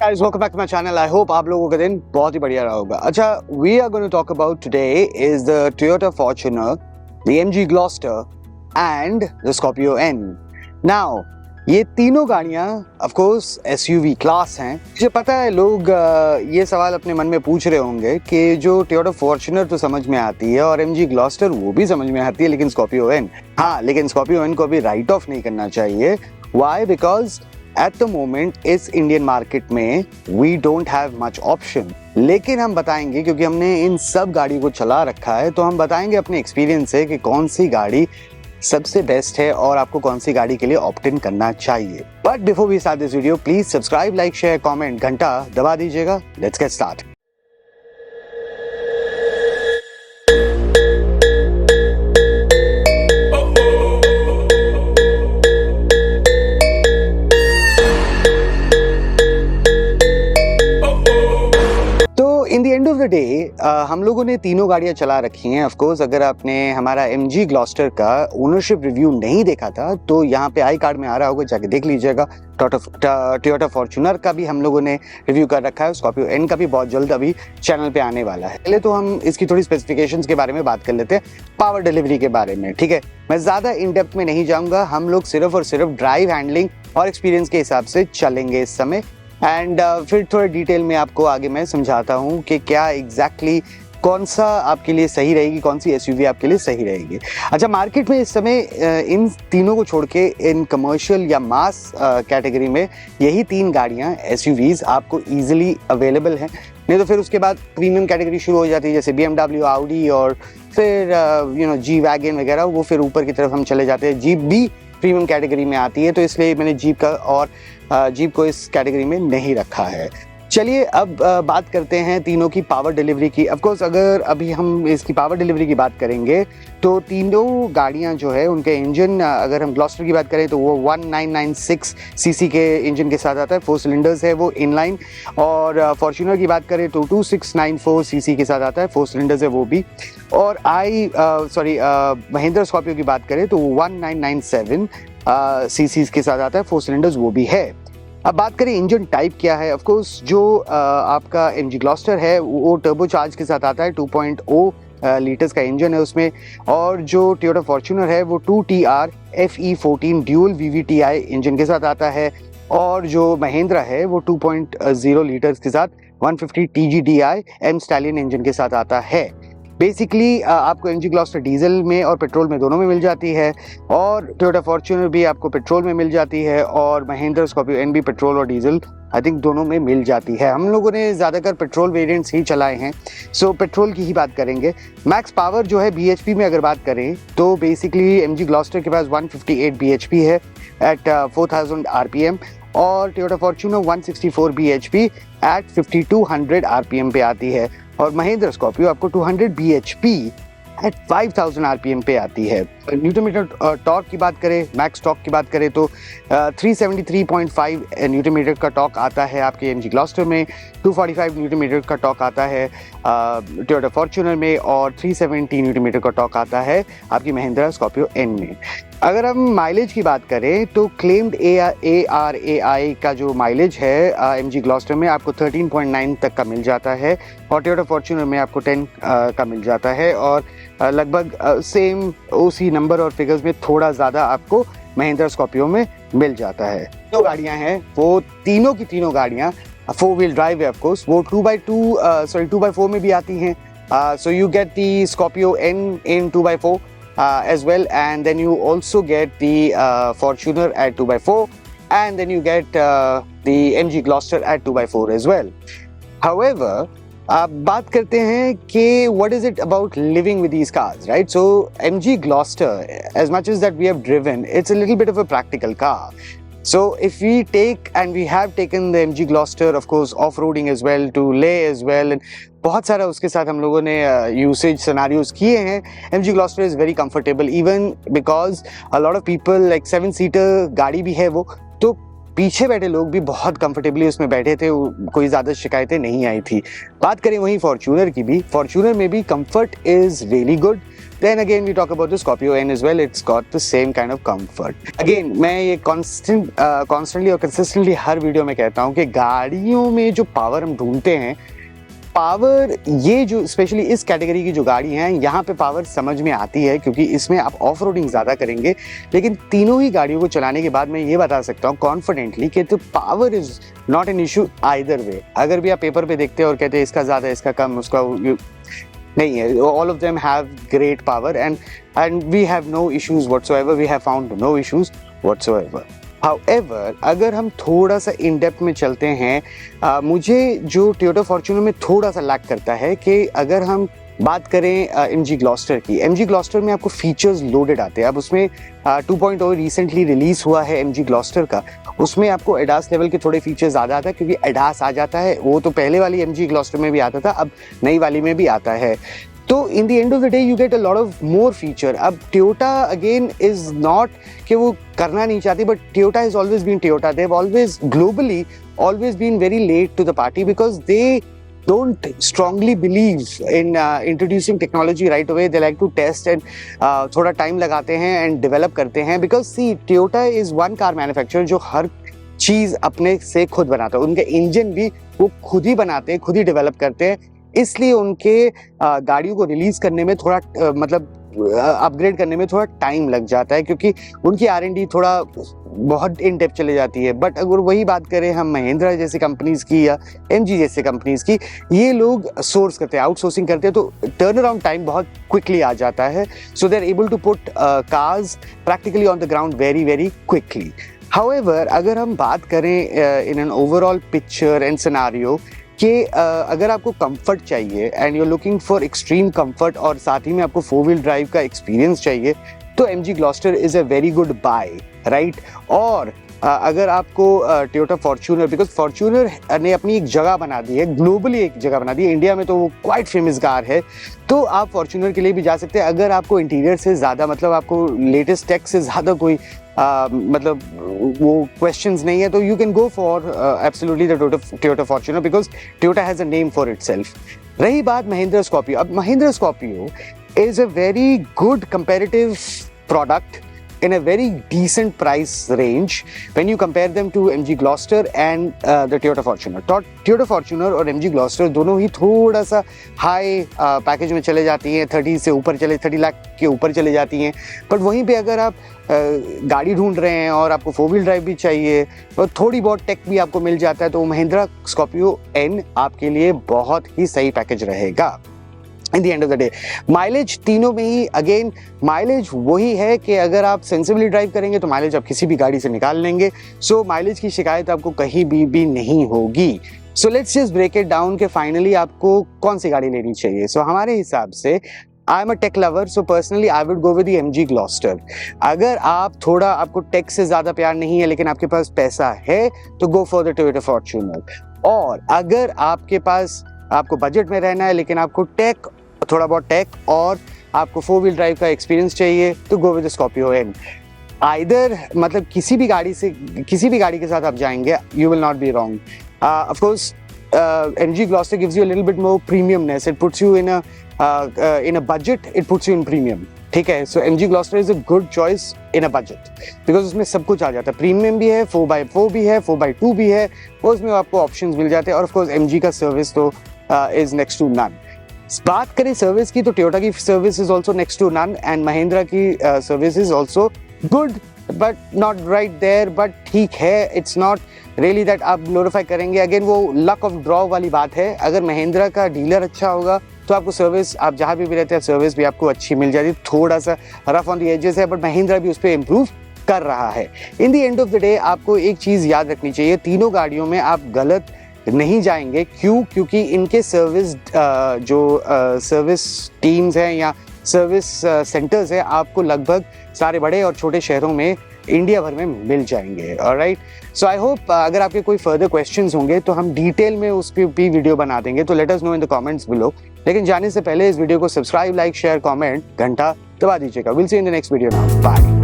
Guys, welcome back to my channel. I hope आप लोगों का दिन बहुत ही बढ़िया रहा होगा. अच्छा, we are going to talk about today is the Toyota Fortuner, the MG Gloster and the Scorpio N. Now, ये तीनों गाड़ियाँ of course SUV क्लास हैं. मुझे पता है लोग ये सवाल अपने मन में पूछ रहे होंगे कि जो Toyota Fortuner तो समझ में आती है और MG Gloster वो भी समझ में आती है, लेकिन Scorpio N, हाँ, लेकिन Scorpio N को अभी राइट ऑफ नहीं करना चाहिए. Why? Because at the moment इस इंडियन मार्केट में we don't have much option. लेकिन हम बताएंगे, क्योंकि हमने इन सब गाड़ियों को चला रखा है, तो हम बताएंगे अपने एक्सपीरियंस से कि कौन सी गाड़ी सबसे बेस्ट है और आपको कौन सी गाड़ी के लिए ऑप्ट इन करना चाहिए. But before we start this video, please subscribe, like, share, comment, घंटा दबा दीजिएगा. Let's get start. In the end of the day हम लोगों ने तीनों गाड़ियां चला रखी हैं. ऑफ कोर्स अगर आपने हमारा MG ग्लॉस्टर का ओनरशिप रिव्यू नहीं देखा था तो यहाँ पे आई कार्ड में आ रहा होगा, जाके देख लीजिएगा. टोयोटा फॉर्च्यूनर का भी हम लोगों ने रिव्यू कर रखा है. स्कॉर्पियो एन का भी बहुत जल्द अभी चैनल पे आने वाला है. पहले तो हम इसकी थोड़ी स्पेसिफिकेशंस के बारे में बात कर लेते हैं, पावर डिलीवरी के बारे में. ठीक है, मैं ज्यादा इन डेप्थ में नहीं जाऊंगा. हम लोग सिर्फ और सिर्फ ड्राइव हैंडलिंग और एक्सपीरियंस के हिसाब से चलेंगे इस समय. एंड फिर थोड़ा डिटेल में आपको आगे मैं समझाता हूँ कि क्या एग्जैक्टली कौन सा आपके लिए सही रहेगी, कौन सी SUV आपके लिए सही रहेगी. अच्छा, मार्केट में इस समय इन तीनों को छोड़ के इन कमर्शियल या मास कैटेगरी में यही तीन गाड़ियाँ SUVs आपको ईजिली अवेलेबल हैं. नहीं तो फिर उसके बाद प्रीमियम कैटेगरी शुरू हो जाती है, जैसे BMW, Audi और फिर G वैगन वगैरह. वो फिर ऊपर की तरफ हम चले जाते हैं. जीप भी प्रीमियम कैटेगरी में आती है, तो इसलिए मैंने जीप का और जीप को इस कैटेगरी में नहीं रखा है. चलिए अब बात करते हैं तीनों की पावर डिलीवरी की. ऑफ कोर्स अगर अभी हम इसकी पावर डिलीवरी की बात करेंगे तो तीनों गाड़ियां जो है उनके इंजन, अगर हम ग्लॉस्टर की बात करें तो वो 1996 सीसी के इंजन के साथ आता है. 4 सिलेंडर्स है वो इनलाइन. और फॉर्च्यूनर की बात करें तो 2694 सीसी के साथ आता है, 4 सिलेंडर्स है वो भी. और महिंद्रा स्कॉर्पियो की बात करें तो 1997 सीसी के साथ आता है, 4 सिलेंडर्स वो भी है. अब बात करें इंजन टाइप क्या है. ऑफ कोर्स जो आपका MG ग्लॉस्टर है वो टर्बो चार्ज के साथ आता है, 2.0 लीटर्स का इंजन है उसमें. और जो टोयोटा फॉर्च्यूनर है वो 2TR FE14 dual VVTi engine के साथ आता है. और जो महिंद्रा है वो 2.0 लीटर्स के साथ 150 TGDI M स्टैलियन इंजन के साथ आता है. बेसिकली आपको MG ग्लॉस्टर डीजल में और पेट्रोल में दोनों में मिल जाती है, और टोयोटा फॉर्च्यूनर भी आपको पेट्रोल में मिल जाती है, और महिंद्रा स्कॉर्पियो एन भी पेट्रोल और डीजल आई थिंक दोनों में मिल जाती है. हम लोगों ने ज़्यादातर पेट्रोल वेरिएंट्स ही चलाए हैं, सो पेट्रोल की ही बात करेंगे. मैक्स पावर जो है BHP में अगर बात करें तो बेसिकली MG ग्लॉस्टर के पास 158 BHP है एट 4000 RPM, और Toyota Fortuner 164 BHP at 5200 RPM पे आती है. और महिंद्रा स्कॉर्पियो आपको 200 BHP एट 5000 RPM पे आती है. न्यूटन मीटर टॉर्क की बात करें, मैक्स टॉर्क की बात करें तो 373.5 न्यूटन मीटर का टॉर्क आता है आपके MG ग्लॉस्टर में, 245 न्यूटन मीटर का टॉर्क आता है टोयोटा फॉर्च्यूनर में, और 370 न्यूटन मीटर का टॉर्क आता है आपकी महिंद्रा स्कॉर्पियो एन में. अगर हम माइलेज की बात करें तो क्लेम्ड ARAI का जो माइलेज है MG ग्लॉस्टर में आपको 13.9 तक का मिल जाता है, और टोयोटा फॉर्च्यूनर में आपको 10 का मिल जाता है. और लगभग सेम उसी नंबर और फिगर्स में थोड़ा ज़्यादा आपको महिंद्रा स्कॉर्पियो में मिल जाता है. जो गाड़ियाँ हैं वो तीनों की तीनों गाड़ियाँ 4 व्हील ड्राइव है. ऑफ कोर्स वो 2x4 में भी आती हैं. So you get the Scorpio N in 2x4 as well, and then you also get the Fortuner at 2x4, and then you get the MG Gloster at 2x4 as well. However, अब बात करते हैं कि what is it about living with these cars, right? So MG Gloster, as much as that we have driven, it's a little bit of a practical car. So if we take, and we have taken the MG Gloster of course off-roading as well, to Leh as well, and बहुत सारा उसके साथ हम लोगों ने usage scenarios किए हैं. MG Gloster is very comfortable even because a lot of people like 7-seater गाड़ी भी है वो, तो पीछे बैठे लोग भी बहुत कंफर्टेबली उसमें बैठे थे, कोई ज़्यादा शिकायतें नहीं आई थी। बात करें वहीं फॉर्च्यूनर की भी, फॉर्च्यूनर में भी comfort is really good. Then again we talk about the Scorpio N as well. It's got the same kind of comfort. Again मैं ये constantly और consistently हर वीडियो में कहता हूँ कि गाड़ियों में जो पावर हम ढूंढते हैं, पावर ये जो स्पेशली इस कैटेगरी की जो गाड़ी हैं यहाँ पे पावर समझ में आती है, क्योंकि इसमें आप ऑफ रोडिंग ज़्यादा करेंगे। लेकिन तीनों ही गाड़ियों को चलाने के बाद मैं ये बता सकता हूँ कॉन्फिडेंटली कि तो power is not an issue either way. अगर भी आप पेपर पे देखते हैं और कहते हैं इसका ज़्यादा इसका कम, उसका नहीं है, all of them have great power and we have no issues whatsoever, we have found no issues whatsoever. However अगर हम थोड़ा सा इन डेप्थ में चलते हैं, मुझे जो टोयोटा फॉर्च्यूनर में थोड़ा सा लैक करता है कि अगर हम बात करें MG ग्लॉस्टर की, MG ग्लॉस्टर में आपको फीचर्स लोडेड आते हैं। अब उसमें 2.0 रिसेंटली रिलीज हुआ है MG ग्लॉस्टर का, उसमें आपको एडास लेवल के थोड़े फीचर्स ज़्यादा आता है, क्योंकि एडास आ जाता है। वो तो पहले वाली MG ग्लॉस्टर में भी आता था, अब नई वाली में भी आता है। तो in the end of the day you get a lot of more feature. अब टोयोटा अगेन इज नॉट कि वो करना नहीं चाहती, but Toyota has always been Toyota. They have always globally always been very late to the party because they don't strongly believe in introducing technology right away. They like to test and थोड़ा time लगाते हैं and develop करते हैं, because see Toyota is one car manufacturer जो हर चीज़ अपने से खुद बनाता है। उनके इंजन भी वो खुद ही बनाते हैं, खुद ही डेवलप करते हैं, इसलिए उनके गाड़ियों को रिलीज करने में थोड़ा मतलब अपग्रेड करने में थोड़ा टाइम लग जाता है, क्योंकि उनकी R&D थोड़ा बहुत इन डेप्थ चले जाती है। बट अगर वही बात करें हम महिंद्रा जैसी कंपनीज की या MG जैसे कंपनीज की, ये लोग सोर्स करते हैं, आउटसोर्सिंग करते हैं, तो टर्न अराउंड टाइम बहुत क्विकली आ जाता है। So they are able to put cars practically on the ground very very quickly. However अगर हम बात करें in an overall picture and scenario कि अगर आपको कंफर्ट चाहिए and you are looking for extreme comfort और साथ ही में आपको 4-wheel ड्राइव का एक्सपीरियंस चाहिए, तो MG Gloster is a very good buy, right. और अगर आपको टोयोटा फॉर्च्यूनर, बिकॉज फॉर्च्यूनर ने अपनी एक जगह बना दी है, ग्लोबली एक जगह बना दी है, इंडिया में तो वो क्वाइट फेमस कार है, तो आप फॉर्च्यूनर के लिए भी जा सकते हैं। अगर आपको इंटीरियर से ज़्यादा मतलब आपको लेटेस्ट टेक से ज़्यादा कोई मतलब वो क्वेश्चंस नहीं है, तो you can go for absolutely the Toyota Fortuner, because Toyota has a name for itself. रही बात महिंद्रा स्कॉर्पियो, अब Mahindra Scorpio is a very good comparative product in a very decent price range when you compare them to MG Gloster and the Toyota Fortuner. Toyota Fortuner और MG Gloster दोनों ही थोड़ा सा high package में चले जाती हैं, 30 लाख के ऊपर चले जाती हैं। बट वहीं पे अगर आप गाड़ी ढूंढ रहे हैं और आपको 4-wheel ड्राइव भी चाहिए और थोड़ी बहुत टेक भी आपको मिल जाता है, तो महिंद्रा स्कॉर्पियो N आपके लिए बहुत ही सही पैकेज रहेगा। इन the end of the day mileage तीनों में ही अगेन माइलेज वही है कि अगर आप सेंसिबली ड्राइव करेंगे तो माइलेज आप किसी भी गाड़ी से निकाल लेंगे। सो माइलेज की शिकायत आपको कहीं भी नहीं होगी। So let's just break it down कि फाइनली आपको कौन सी गाड़ी लेनी चाहिए। सो हमारे हिसाब से I am a tech lover, so personally I would go with the MG Gloster. अगर आप थोड़ा आपको टेक से ज़्यादा प्यार नहीं है लेकिन आपके पास पैसा है तो go for the Toyota Fortuner. और अगर आपके पास आपको बजट में रहना है लेकिन आपको टेक थोड़ा बहुत टेक और आपको 4-wheel ड्राइव का एक्सपीरियंस चाहिए तो go with Scorpio N। Either मतलब किसी भी गाड़ी के साथ आप जाएंगे, you will not be wrong. Of course MG Gloster gives you a little bit more premiumness. It puts you in a budget. It puts you in premium. ठीक है, so MG Gloster is a good choice in a budget because उसमें सब कुछ आ जाता है, premium भी है, 4x4 भी है, 4x2 भी है, और उसमें आपको ऑप्शंस मिल जाते हैं। और ऑफ कोर्स MG का सर्विस तो इज नेक्स्ट टू नन। बात करें सर्विस की तो टोयोटा की service is also next to none and Mahindra की service is also good but not right there, but ठीक है, इट्स नॉट रियली दैट आप ग्लोरीफाई करेंगे। अगेन वो लक ऑफ ड्रॉ वाली बात है। अगर महिंद्रा का डीलर अच्छा होगा तो आपको सर्विस, आप जहाँ भी रहते हैं सर्विस भी आपको अच्छी मिल जाती है। थोड़ा सा रफ ऑन द एजेस है बट महिंद्रा भी उस पर इम्प्रूव कर रहा है। इन the end of the day आपको एक चीज़ याद रखनी चाहिए, तीनों गाड़ियों में आप गलत नहीं जाएंगे। क्यों? क्योंकि इनके सर्विस सर्विस टीम्स हैं या सर्विस सेंटर्स हैं आपको लगभग सारे बड़े और छोटे शहरों में इंडिया भर में मिल जाएंगे। ऑलराइट, सो आई होप अगर आपके कोई फर्दर क्वेश्चंस होंगे तो हम डिटेल में उस पर भी वीडियो बना देंगे, तो let us know in the comments below. लेकिन जाने से पहले इस वीडियो को सब्सक्राइब, लाइक, शेयर, कमेंट, घंटा दबा दीजिएगा। Will see in the next video now, bye.